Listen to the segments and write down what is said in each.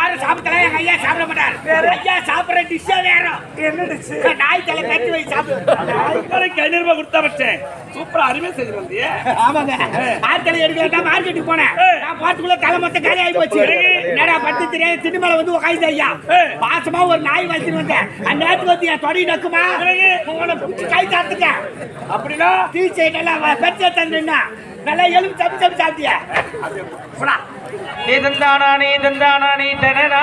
யாரும் சாப்பிடலாம். எங்க ஐயா சாப்பிட மாட்டார். ஐயா சாப்பிடுற டிஷ்ஷே வேற. என்ன டிஷ்? நாய் தலை கட்டி வை சாப்பிடு. நாய்க்கு 500 ரூபாய் கொடுத்தா வச்சேன். சூப்பரா அருமையா செஞ்சு வந்தியே. ஆமாங்க. ஆட்களை எடுக்க மார்க்கெட்டுக்கு போனேன். நான் போறதுக்குள்ள தலை மொத்த காலி ஆகி போச்சு. என்னடா பட்டு தெரியாது சினிமால வந்து உட்காந்து ஐயா பாசமா ஒரு நாய் வச்சுட்டு வந்தேன். அந்த நேரத்துக்கு வந்து என் தொடி நக்குமா உங்களை கை சாத்துங்க. அப்படின்னா டீச்சைட்டெல்லாம் பெற்ற தந்துன்னா நல்லா எலும்பு சப்பி சப்பி சாப்பிட்டியா? நீ தந்தானா நீ தந்தானா நீ தனனா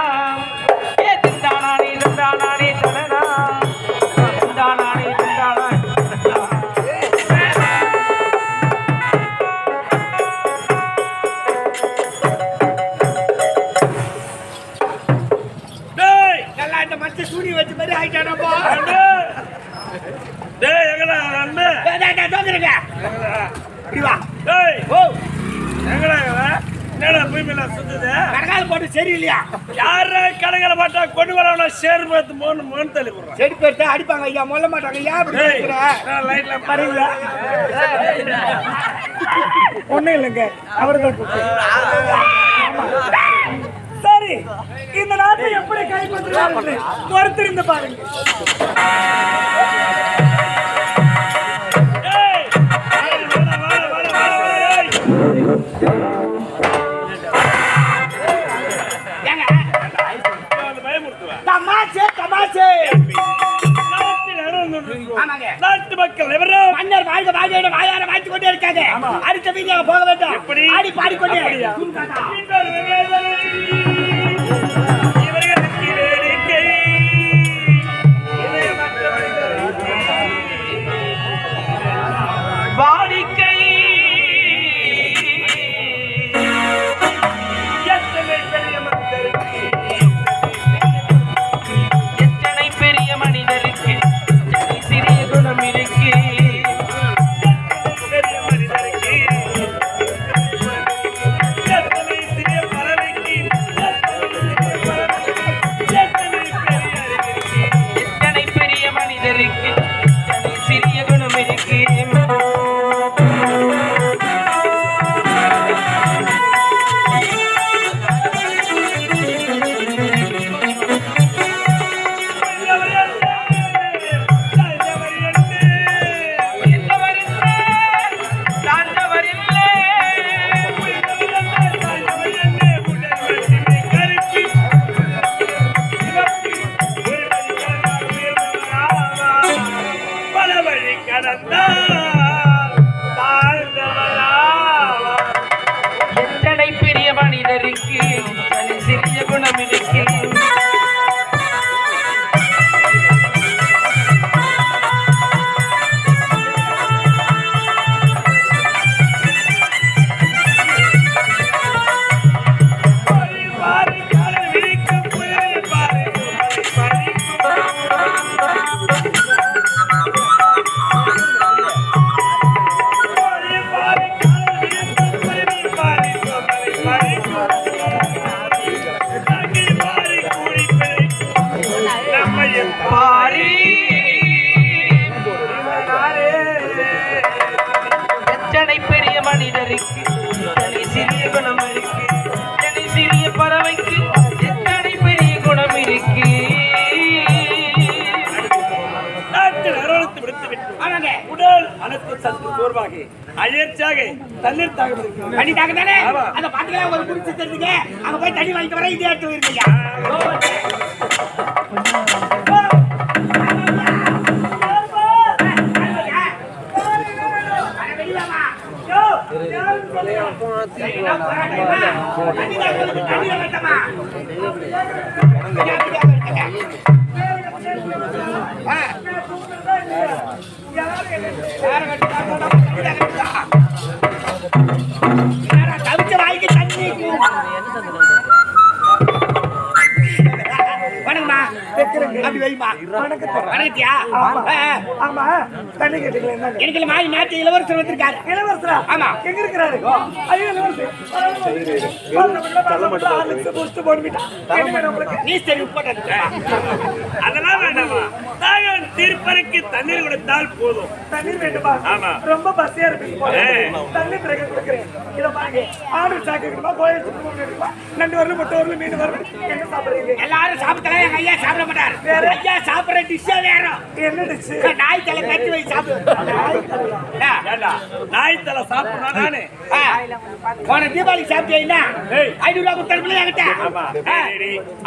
ஏ தந்தானா நீ தந்தானா நீ தனனா தந்தானா நீ தந்தானா டேய் நல்லா இந்த மச்ச சூடி வச்ச மாதிரி ஆயிட்டானப்பா. டேய் எங்கடா அண்ணே தோந்துருங்க. இப்படி வா. டேய் ஓ எங்கடா என்னடா போய்மேல சுத்துது கரகால் போட்டு சரியில்லையா? யார கடைகள மாட்டா கொண்டு வரவன ஷேர் பார்த்து மோன் தள்ளி போடுறான். செடி பேர்த்து அடிப்பாங்க ஐயா மொல்ல மாட்டாங்க. ஏன் அப்படி பேசுற? நான் லைட்ல பாருங்க ஒண்ணும் இல்லைங்க. அவர்கள் சரி இந்த நாட்டை எப்படி கைப்பற்றுவார்கள் பொறுத்திருந்து பாருங்க. ஏய் தமாஷே தமாஷே. நாட்டு மக்கள் எவரும் மன்னர் வாழ்க வாழ்க வாயார வாழ்த்து கொண்டே இருக்காங்க. அடுத்த வீதியாக போக வேண்டும். ஆடி பாடிக்கொண்டே வாடிக்கை எத்தனை பெரிய மனிதருக்கு சிறிய குணம் இருக்கு. எத்தனை பெரிய மனிதருக்கு சிறிய குணம் இருக்கு. எத்தனை பெரிய மனிதருக்கு சிறிய குணம் இருக்கு. எத்தனை பெரிய மனிதருக்கு சிறிய குணம் இருக்கு. எத்தனை சிறிய பறவைக்கு எத்தனை பெரிய குணம் இருக்கு. நாட்டில் அரவணைத்து விடுத்துவிட்டு உடல் அனைத்து சத்து சோர்வாகி அயற்சியாக தண்ணீர் தாக தண்ணி தாங்க தானே அதை பார்த்துக்கலாம். ஒரு குடிச்சு தெரிஞ்சுங்க. அங்க போய் தண்ணி வாங்கிட்டு வர இதே எடுத்து இருக்கீங்க. தவிச்ச வாய்க்கு தண்ணி வணக்கம்மா. அப்படி வைமா. வணக்கத்தியா? ஆமா தண்ணி கேட்டீங்களா என்ன எனக்கு இல்ல மாதிரி நாட்டு இளவரசர் வந்திருக்காரு. இளவரசரா ஆமா. எங்க இருக்கிறாரு ஐயோ இளவரசர் நீ சரி போட்டது. அதெல்லாம் வேண்டாமா தாகம் தீர்ப்பதற்கு தண்ணீர் கொடுத்தால் போதும் தண்ணீர் வேண்டுமா ஆமா ரொம்ப பசியா இருக்கு தண்ணி பிறகு கொடுக்கிறேன் இத பாருங்க ஆடு சாக்கிடுமா கோயில் சுத்தமா நண்டு வரல முட்டை வரல மீன் வரல என்ன சாப்பிடுறீங்க எல்லாரும் சாப்பிட்டா எங்க ஐயா சாப்பிட மாட்டாரு. ஐயா சாப்பிடுற டிஷ்ஷே வேற. என்ன டிஷ் நாய் தலை கட்டி வை சாப்பிடு. நாய் தலை சாப்பிடுறா நானே போன தீபாவளி சாப்பிட்டீங்கன்னா 500 ரூபாய் கொடுத்தா என்கிட்ட.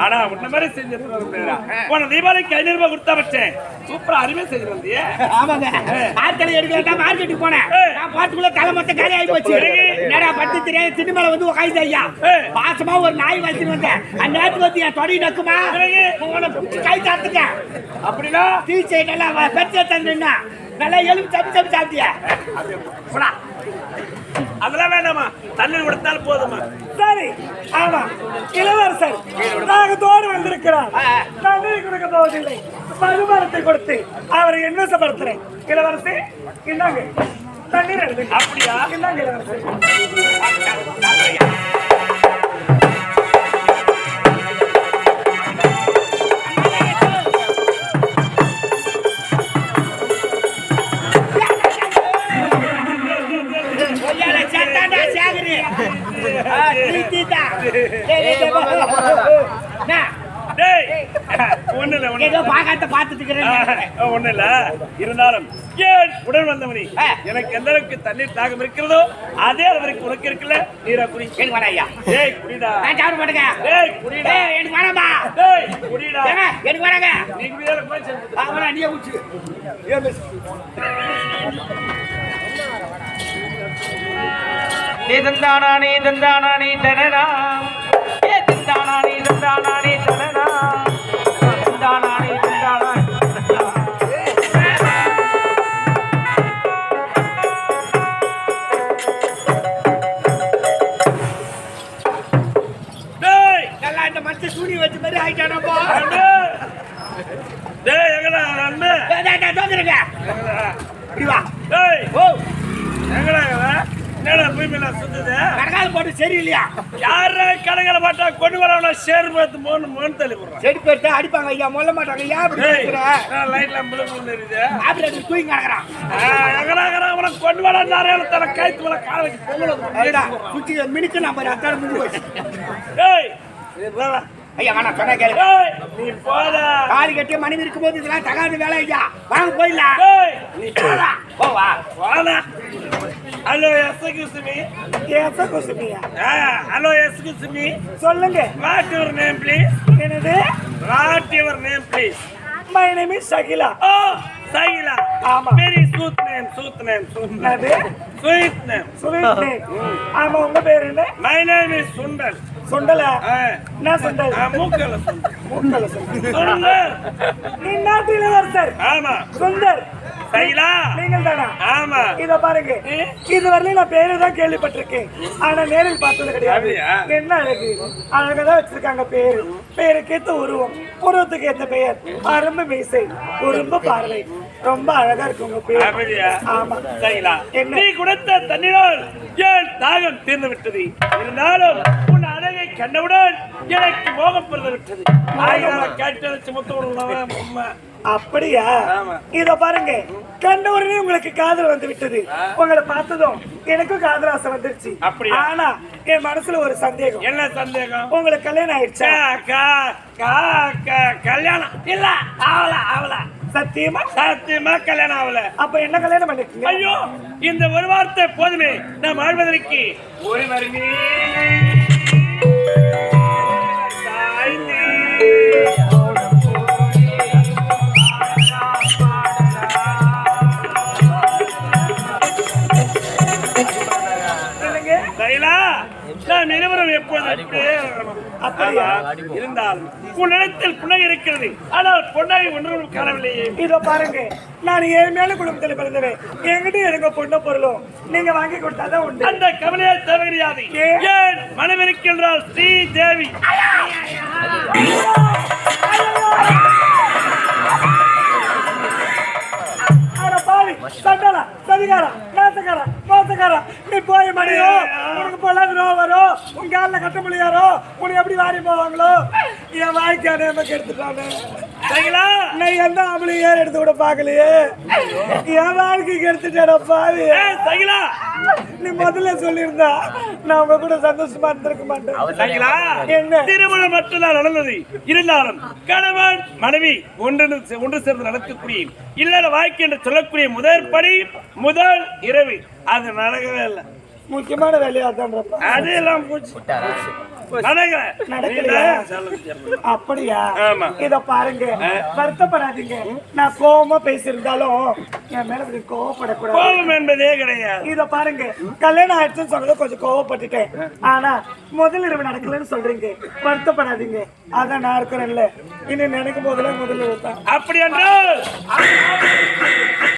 ஆனா உன்ன மாதிரி செஞ்சிருந்தா போன தீபாவளிக்கு 500 ரூபாய் கொடுத்தா வச்சேன் சூப்பரா அருமையா செஞ்சு வந்தியே. ஆமாங்க ஆட்களை எடுக்கலட்டா மார்க்கெட்டுக்கு போனேன். நான் பாட்டுக்குள்ள தலை மொத்தம் காலி ஆகி போச்சு. என்னடா பட்டு தெரியாது திண்டு மேல வந்து உட்காந்து ஐயா பாசமா ஒரு நாய் வச்சுட்டு வந்தேன். அந்த நேரத்துக்கு வந்து என் தொடி நக்குமா கை சாத்துக்க அப்படின்னா டீச்சை நல்லா பெற்ற தந்துன்னா நல்லா எலும்பு சப்பி சப்பி சாப்பிட்டியா? அதெல்லாம் வேண்டாமா தண்ணீர் கொடுத்தால் போதுமா? சரி ஆமா இளவரசர் நாகத்தோடு வந்திருக்கிறார். தண்ணீர் கொடுக்க போவதில்லை மதுபானத்தை கொடுத்து அவரை என்னசப்படுத்துறேன். இளவரசி இந்தாங்க தண்ணீர் எடுத்து. அப்படியா? இந்தாங்க இளவரசி. ஒண்ணு இல்ல இருந்தாலும் ஏன் உடன் வந்தவனி எனக்கு எந்த அளவுக்கு தண்ணீர் தாகம் இருக்கிறதோ அதே அளவுக்கு உனக்கு இருக்குல்ல நீரா குடி. எனக்கு வேணாயா? ஏய் குடிடா. நான் சாப்பிட மாட்டேங்க. ஏய் குடிடா. எனக்கு வேணாமா? ஏய் குடிடா. எனக்கு வேணாங்க. நீ குடியால போய் செஞ்சு. அவனா நீயே ஊச்சு. நீ தந்தானா நீ தந்தானா நீ தனனா ஏ தந்தானா நீ தந்தானா நீ தனனா தந்தானா நீ தந்தானா டேய் நல்லா இந்த மச்ச சூனி வச்ச மாதிரி ஆயிட்டானப்பா. டேய் எங்கடா அண்ணே தோந்துருங்க. இப்படி வா. டேய் ஓ எங்கடா என்னடா பூமியில சுத்துது கடகால் போட்டு சரியில்லையா? யார கடகல பாட்டா கொண்டு வரவன ஷேர் பார்த்து மோன் தள்ளி போடுறான். செடி பேர்த்த அடிப்பாங்க ஐயா மொல்ல மாட்டாங்க. ஏன் அப்படி பேசுற? லைட்ல முழுமுன்னு இருக்குது ஆபரேட்டர் தூங்கி கிடக்குறான். எங்கடா அவனை கொண்டு வர நிறைய தலை கைத்து மேல கால வச்சு பொங்கல் சுத்தி மினுக்கு நம்பர் அத்தாட முடிஞ்சு போச்சு. டேய் ஐயா வேணா சொன்னா கேளு. டேய் நீ போடா. காலி கட்டிய மனைவி இருக்கும்போது இதெல்லாம் தகாத வேலை ஐயா. வாங்க போயிடலாம். டேய் நீ போடா. போவா. வாடா. Hello excuse me. ஏச குசுமியா ஹலோ எக்ஸ்கியூஸ் மீ. சொல்லுங்க. What your name please? என்னது? What your name please? My name is Shakila. Oh Shakila. ஆமா. Very sweet name sweet name sweet name. அது ஸ்வீட் நேம். Sweet name. ஆமா உங்க பேர் என்ன? My name is Sundal. சுண்டலா? என்ன சுண்டல்? மூக்கல சுண்டல். மூக்கல சுண்டல். சுண்டல். நீ நாட்டு இளவரசர் ஆமா. சுண்டல். சகிலா. நீங்கள் தானா? ஆமா. இத பாருங்க. இதுவரையிலும் நான் பேரு தான் கேள்விப்பட்டிருக்கேன். ஆனா நேரில் பார்த்தது கிடையாது. அப்படியா? என்ன அழகு அழகதான் வச்சிருக்காங்க பேரு. பேருக்கு ஏத்த உருவம், உருவத்துக்கு ஏத்த பெயர், அரும்பு மீசை, உரும்பு பார்வை, ரொம்ப அழகா இருக்கு உங்க பேர். அப்படியா? ஆமா. சகிலா. என்ன? நீ கொடுத்த தண்ணீரால் ஏன் தாகம் தீர்ந்து விட்டது. இருந்தாலும் உன் அழகை கண்டவுடன் எனக்கு மோகம் பிறந்து விட்டது. ஆயிரம் கேட்டு வச்சு முத்தம். அப்படியா? ஆமா. இத பாருங்க கண்ட உடனே உங்களுக்கு காதல் வந்து விட்டது. உங்களை பார்த்ததும் எனக்கும் காதல் ஆசை வந்துருச்சு. அப்படியா? ஆனா என் மனசுல ஒரு சந்தேகம். என்ன சந்தேகம்? உங்களுக்கு கல்யாணம் ஆயிடுச்சா? கல்யாணம் இல்ல அவள சத்தியமா? சத்தியமா கல்யாணம் ஆகல. அப்ப என்ன கல்யாணம் பண்ணிருக்கீங்க? ஐயோ இந்த ஒரு வார்த்தை போதுமே நாம் வாழ்வதற்கு. ஒரு வருமே நாம் இருவரும் எப்போது அப்படியா? இருந்தால் உன்னிடத்தில் புன்னகை இருக்கிறது, ஆனால் பொன்னகை ஒன்றும் காணவில்லையே. இதோ பாருங்க நான் ஏழ்மையான குடும்பத்தில் பிறந்தவன். என்கிட்ட எனக்கு பொண்ணு பொருளும் நீங்க வாங்கி கொடுத்தாதான் உண்டு. அந்த கவலையை தேவை கிடையாது. ஏன் மனம் இருக்கின்றால் ஸ்ரீ தேவி. மோசக்காரா நீ போய் மடியோ உனக்கு பொல்லாத நோய் வரும் உங்க காலில் கட்ட முடியாரோ உனக்கு எப்படி வாரி போவாங்களோ என் வாழ்க்கை நமக்கு எடுத்துட்டானே சரிங்களா நான் என்ன அவளையே எடுத்து விட பாக்கலையே என் வாழ்க்கைக்கு எடுத்துட்டேன் பாவி சரிங்களா நீ முதல்ல சொல்லியிருந்தா நான் உங்க கூட சந்தோஷமா இருந்திருக்க மாட்டேன் சரிங்களா என்ன திருமணம் மட்டும்தான் நடந்தது இருந்தாலும் கணவன் மனைவி ஒன்று சேர்ந்து நடக்கக்கூடிய இல்லற வாழ்க்கை என்று சொல்லக்கூடிய முதல் படி முதல் இரவு அது நடக்கவே இல்லை முக்கியமான வேலையா தான்றப்ப அது எல்லாம் போச்சு நடக்கலையா? அப்படியா ஆமா. இத பாருங்க வருத்தப்படாதீங்க நான் கோவமா பேசியிருந்தாலும் என் மேல இப்படி கோவப்படக்கூடாது கோபம் என்பதே கிடையாது இத பாருங்க கல்யாணம் ஆயிடுச்சுன்னு சொன்னது கொஞ்சம் கோவப்பட்டுட்டேன் ஆனா முதல் இரவு நடக்கலன்னு சொல்றீங்க வருத்தப்படாதீங்க அதான் நான் இருக்கிறேன்ல இன்னும் நினைக்கும் போதெல்லாம் முதல் இரவு தான் அப்படி என்றால்